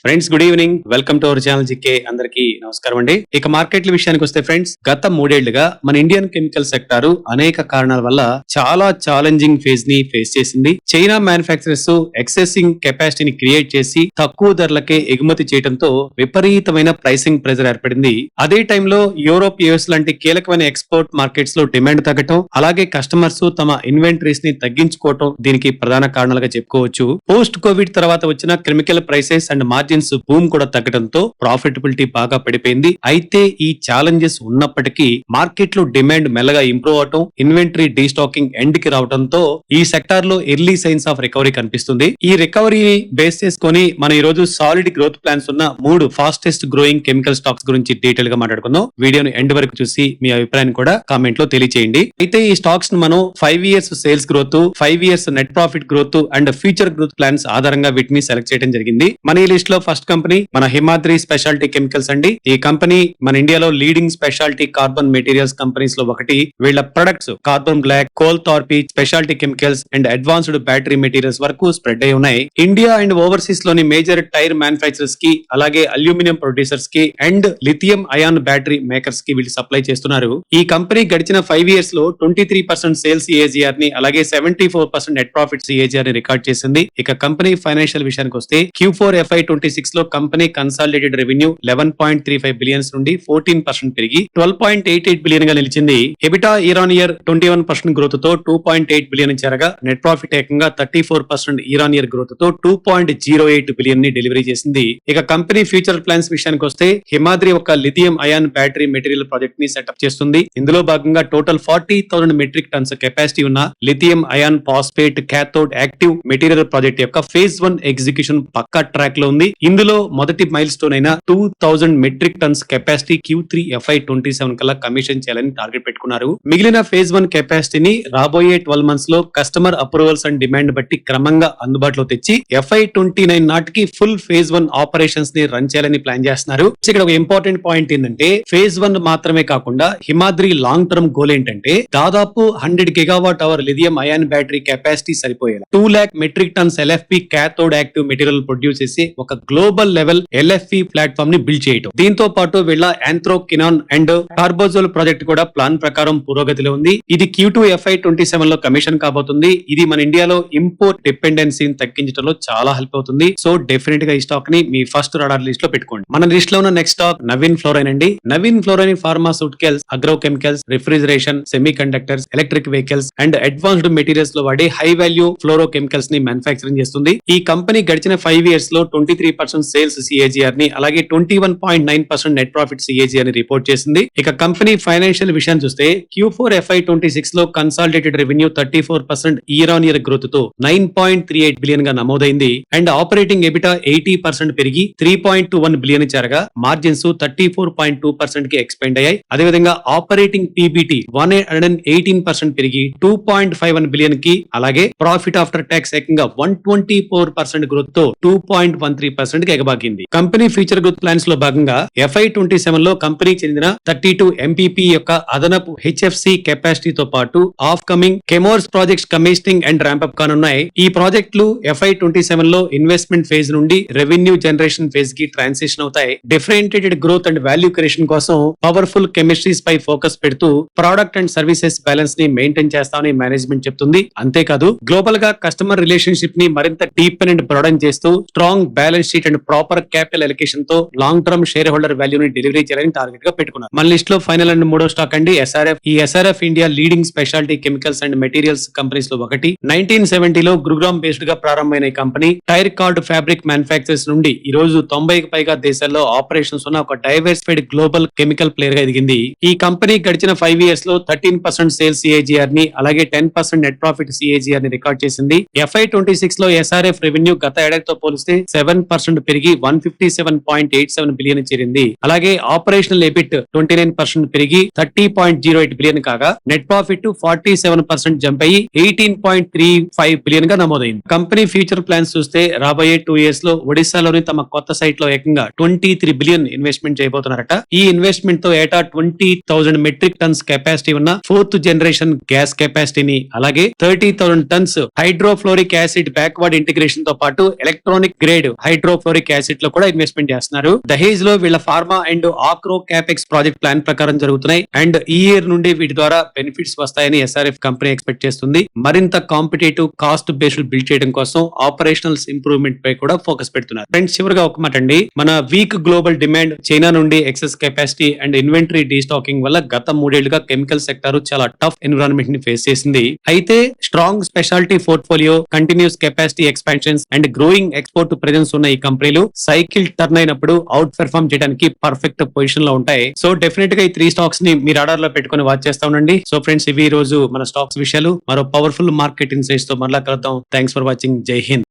Friends good evening, welcome to our channel GK. అందరికీ నమస్కారం అండి. ఇక మార్కెట్ల విషయానికి వస్తే ఫ్రెండ్స్, గత 3 ఏళ్లుగా మన ఇండియన్ కెమికల్ సెక్టార్ అనేక కారణాల వల్ల చాలా ఛాలెంజింగ్ ఫేజ్ ని ఫేస్ చేసింది. చైనా మ్యానుఫ్యాక్చరర్స్ ఎక్సెసింగ్ కెపాసిటీని క్రియేట్ చేసి తక్కువ ధరలకే ఎగుమతి చేయడంతో విపరీతమైన ప్రైసింగ్ ప్రెజర్ ఏర్పడింది. అదే టైంలో యూరోప్, యుఎస్ లాంటి కీలకమైన ఎక్స్పోర్ట్ మార్కెట్స్ లో డిమాండ్ తగ్గటం, అలాగే కస్టమర్స్ తమ ఇన్వెంటరీస్ ని తగ్గించుకోవటం దీనికి ప్రధాన కారణాలుగా చెప్పుకోవచ్చు. పోస్ట్ కోవిడ్ తర్వాత వచ్చిన chemical prices and margins boom కూడా తగ్గడంతో ప్రాఫిటబిలిటీ బాగా పడిపోయింది. అయితే ఈ ఛాలెంజెస్ ఉన్నప్పటికీ మార్కెట్ లో డిమాండ్ మెల్లగా ఇంప్రూవ్ అవటం, ఇన్వెంటరీ డీస్టాకింగ్ ఎండ్ కి రావడంతో ఈ సెక్టార్ లో ఎర్లీ సైన్స్ ఆఫ్ రికవరీ కనిపిస్తుంది. ఈ రికవరీని బేస్ చేసుకుని మనం ఈ రోజు సాలిడ్ గ్రోత్ ప్లాన్స్ ఉన్న 3 ఫాస్టెస్ట్ గ్రోయింగ్ కెమికల్ స్టాక్స్ గురించి డీటెయిల్ గా మాట్లాడుకుందాం. వీడియోను ఎండ్ వరకు చూసి మీ అభిప్రాయాన్ని కూడా కామెంట్ లో తెలియజేయండి. అయితే ఈ స్టాక్స్ ను మనం 5 years sales growth, 5 years net profit growth and future growth plans ఆధారంగా వీటిని సెలెక్ట్ చేయడం జరిగింది. మన ఈ లిస్ట్ లో ఫస్ట్ కంపెనీ మన హిమాద్రి స్పెషాలిటీ కెమికల్స్ అండి. ఈ కంపెనీ మన ఇండియాలో leading specialty carbon materials companies లో ఒకటి. వీళ్ళ products carbon black, coal tar pitch, specialty chemicals and advanced battery materials వరకు స్ప్రెడ్ అయి ఉన్నాయి. ఇండియా అండ్ ఓవర్సీస్ లోని మేజర్ టైర్ మ్యానుఫ్యాక్చరర్స్ కి, అలాగే అల్యూమినియం ప్రొడ్యూసర్స్ కి and lithium ion battery makers కి వీళ్ళు సప్లై చేస్తున్నారు. ఈ కంపెనీ గడిచిన 5 ఇయర్స్ లో 23% సేల్స్ సిఏజిఆర్ ని, అలాగే 74% నెట్ ప్రాఫిట్ సిఏజిఆర్ ని రికార్డ్ చేసింది. ఇక కంపెనీ ఫైనాన్షియల్ విషయానికి వస్తే Q4 FY26 లో కంపెనీ కన్సాలిడేటెడ్ రెవెన్యూ 11.35 బిలియన్స్ నుండి 14% పెరిగి 12.88 బిలియన్ గా నిలిచింది. EBITDA year on year 21% growth తో 2.8 బిలియన్ చేరగా నెట్ ప్రాఫిట్ ఏకంగా 34% ఇయర్ ఆన్ ఇయర్ గ్రోత్ తో 2.08 బిలియన్ ని డెలివరీ చేసింది. ఇక కంపెనీ ఫ్యూచర్ ప్లాన్స్ విషయానికి వస్తే హిమాద్రి ఒక lithium ion battery material project ని సెటప్ చేస్తుంది. ఇందులో భాగంగా టోటల్ 40,000 మెట్రిక్ టన్స్ కెపాసిటీ ఉన్న lithium ion phosphate cathode active material project యొక్క ఫేజ్ 1 ఎగ్జిక్యూషన్ పక్కా ట్రాక్ లో ఉంది. ఇందులో మొదటి మైల్ స్టోన్ అయిన 2,000 metric tons capacity Q3 FY27 కల్లా కమిషన్ చేయాలని టార్గెట్ పెట్టుకున్నారు. మిగిలిన ఫేజ్ 1 కెపాసిటీని రాబోయే 12 మంత్స్ లో కస్టమర్ అప్రూవల్స్ అండ్ డిమాండ్ బట్టి క్రమంగా అందుబాటులో తెచ్చి FY29 నాటికి ఫుల్ ఫేజ్ 1 ఆపరేషన్స్ ని రన్ చేయాలని ప్లాన్ చేస్తున్నారు. ఇక్కడ ఒక ఇంపార్టెంట్ పాయింట్ ఏంటంటే, ఫేజ్ 1 మాత్రమే కాకుండా హిమాద్రి లాంగ్ టర్మ్ గోల్ ఏంటంటే దాదాపు 100 gigawatt hour lithium ion battery capacity సరిపోయేలా 2 lakh metric tons LFP cathode active material produce చేసి ఒక గ్లోబల్ లెవెల్ LFP ప్లాట్ఫామ్ ని బిల్డ్ చేయడం. దీంతో పాటు వీళ్ళ ఆంథ్రోకినాన్ అండ్ కార్బోజోల్ ప్రాజెక్ట్ కూడా ప్లాన్ ప్రకారం పురోగతిలో ఉంది. ఇది Q2 FY27 లో కమిషన్ కాబోతుంది. ఇది మన ఇండియాలో ఇంపోర్ట్ డిపెండెన్సీని తగ్గించడంలో చాలా హెల్ప్ అవుతుంది. సో డెఫినెట్ గా ఈ స్టాక్ ని మీ ఫస్ట్ రాడార్ లిస్ట్ లో పెట్టుకోండి. మన లిస్ట్ లో ఉన్న నెక్స్ట్ స్టాక్ నవీన్ ఫ్లోరైన్ అండి. Naveen fluorine pharmaceuticals, agro chemicals, refrigeration, semi conductors, electric vehicles and advanced materials లో వాడే హై వాల్యూ ఫ్లోరో కెమికల్స్ ని మ్యానుఫ్యాక్చరింగ్ చేస్తుంది. ఈ కంపెనీ గడిచిన 5 ఇయర్స్ లో 23% సేల్స్ సిఏజిఆర్ ని, అలాగే 21.9% నెట్ ప్రాఫిట్ సిఏజిఆర్ ని రిపోర్ట్ చేసింది. ఇక కంపెనీ ఫైనాన్షియల్ విషయాన్ని చూస్తే Q4 FY26 లో consolidated revenue 34% year on year growth తో 9.38 బిలియన్ గా నమోదైంది. అండ్ ఆపరేటింగ్ ఎబిటా 80% పెరిగి 3.21 బిలియన్ చేరగా మార్జిన్స్ 34.2% కి ఎక్స్పెండ్ అయ్యాయి. అదేవిధంగా ఆపరేటింగ్ పీబీటీ 118% పెరిగి 2.51 బిలియన్ కి, అలాగే ప్రాఫిట్ ఆఫ్టర్ ట్యాక్స్ ఏకంగా 124% గ్రోత్ తో 2.13% కి ఎగబాకింది. కంపెనీ ఫ్యూచర్ గ్రోత్ ప్లాన్స్ లో భాగంగా FY27 లో కంపెనీకి చెందిన 32 MPP యొక్క అదనపు HFC కెపాసిటీతో పాటు upcoming Chemours projects commissioning and ramp కానున్నాయి. ఈ ప్రాజెక్టులు FY27 లో ఇన్వెస్ట్మెంట్ ఫేజ్ నుండి రెవెన్యూ జనరేషన్ ఫేజ్ కి ట్రాన్సిషన్ అవుతాయి. Differentiated growth and value creation కోసం పవర్ఫుల్ కెమిస్ట్రీస్ పై ఫోకస్ పెడుతూ ప్రొడక్ట్ అండ్ సర్వీసెస్ బ్యాలెన్స్ ని మెయింటైన్ చేస్తామని మేనేజ్మెంట్ చెప్తుంది. అంతేకాదు గ్లోబల్ గా కస్టమర్ రిలేషన్షిప్ ని మరింత డీప్ అండ్ బ్రాడన్ చేస్తూ strong balance sheet and proper capital allocation తో లాంగ్ టర్మ్ షేర్ హోల్డర్ వాల్యూని డెలివరీ చేయాలని టార్గెట్ గా పెట్టుకున్నారు. మన లిస్ట్ లో ఫైనల్ అండ్ మూడో స్టాక్ అండి SRF. ఈ SRF India leading speciality chemicals and materials companies లో ఒకటి. 1970 లో గురుగ్రామ్ బేస్డ్ గా ప్రారంభమైన ఈ company tyre cord fabric manufacturers నుండి ఈ రోజు 90కి పైగా దేశాల్లో ఆపరేషన్స్ ఉన్న ఒక డైవర్సిఫైడ్ గ్లోబల్ కెమికల్ ప్లేయర్ గా ఎదిగింది. ఈ కంపెనీ గడిచిన 5 ఇయర్స్ లో 13% సేల్స్ సిఏజిఆర్ ని, అలాగే 10% నెట్ ప్రాఫిట్ సిఏజిఆర్ ని రికార్డ్ చేసింది. FY26 లో SRF రెవెన్యూ గత ఏడాదితో పోలిస్తే 7% పెరిగి 157.87 బిలియన్ చేరింది. అలాగే ఆపరేషనల్ ఎబిట్ 29% పెరిగి 30.08 బిలియన్ కాగా నెట్ ప్రాఫిట్ 47% జంప్ అయ్యి 18.35 బిలియన్ గా నమోదైంది. కంపెనీ ఫ్యూచర్ ప్లాన్స్ చూస్తే రాబోయే 2 ఇయర్స్ లో ఒడిశాలోని తమ కొత్త సైట్ లో ఏకంగా 23 బిలియన్ ఇన్వెస్ట్మెంట్ చేయబోతున్నారట. ఈ ఇన్వెస్ట్మెంట్ తో ఏటా 20,000 మెట్రిక్ టన్స్ కెపాసిటీ ఉన్న 4th జనరేషన్ గ్యాస్ కెపాసిటీని, అలాగే 30,000 tonnes hydrofluoric acid backward integration తో పాటు electronic grade hydro hydrofluoric acid లో కూడా ఇన్వెస్ట్మెంట్ చేస్తున్నారు. దహేజ్ లో వీళ్ళ pharma and agro capex project plan ప్రకారం జరుగుతున్నాయి. అండ్ ఈ ఇయర్ నుండి వీటి ద్వారా బెనిఫిట్స్ వస్తాయని ఎస్ఆర్ఎఫ్ కంపెనీ ఎక్స్పెక్ట్ చేస్తుంది. మరింత కాంపిటేటివ్ కాస్ట్ బేస్డ్ బిల్డ్ చేయడం కోసం ఆపరేషనల్స్ ఇంప్రూవ్మెంట్ పై కూడా ఫోకస్ పెడుతున్నారు. ఫ్రెండ్స్, చివరిగా ఒక మాట అండి, మన వీక్ గ్లోబల్ డిమాండ్, చైనా నుండి ఎక్సెస్ కెపాసిటీ అండ్ ఇన్వెంటరీ డీస్టాకింగ్ వల్ల గత 3 ఏళ్లుగా కెమికల్ సెక్టార్ చాలా టఫ్ ఎన్విరాన్మెంట్ ని ఫేస్ చేసింది. అయితే strong speciality portfolio, continuous capacity expansions and growing export presence ఉన్న ఈ కంపెనీలు సైకిల్ టర్న్ అయినప్పుడు అవుట్ పెర్ఫార్మ్ చేయడానికి పర్ఫెక్ట్ పొజిషన్ లో ఉంటాయి. సో డెఫినెట్ గా ఈ 3 స్టాక్స్ ని మీరు ఆర్డర్ లో పెట్టుకుని వాచ్ చేస్తా ఉండండి. సో ఫ్రెండ్స్, ఇవి ఈ రోజు మన స్టాక్స్ విషయాలు. మరో పవర్ఫుల్ మార్కెట్ ఇన్సైట్స్ తో మరలా కలుద్దాం. Thanks for watching. జై హింద్.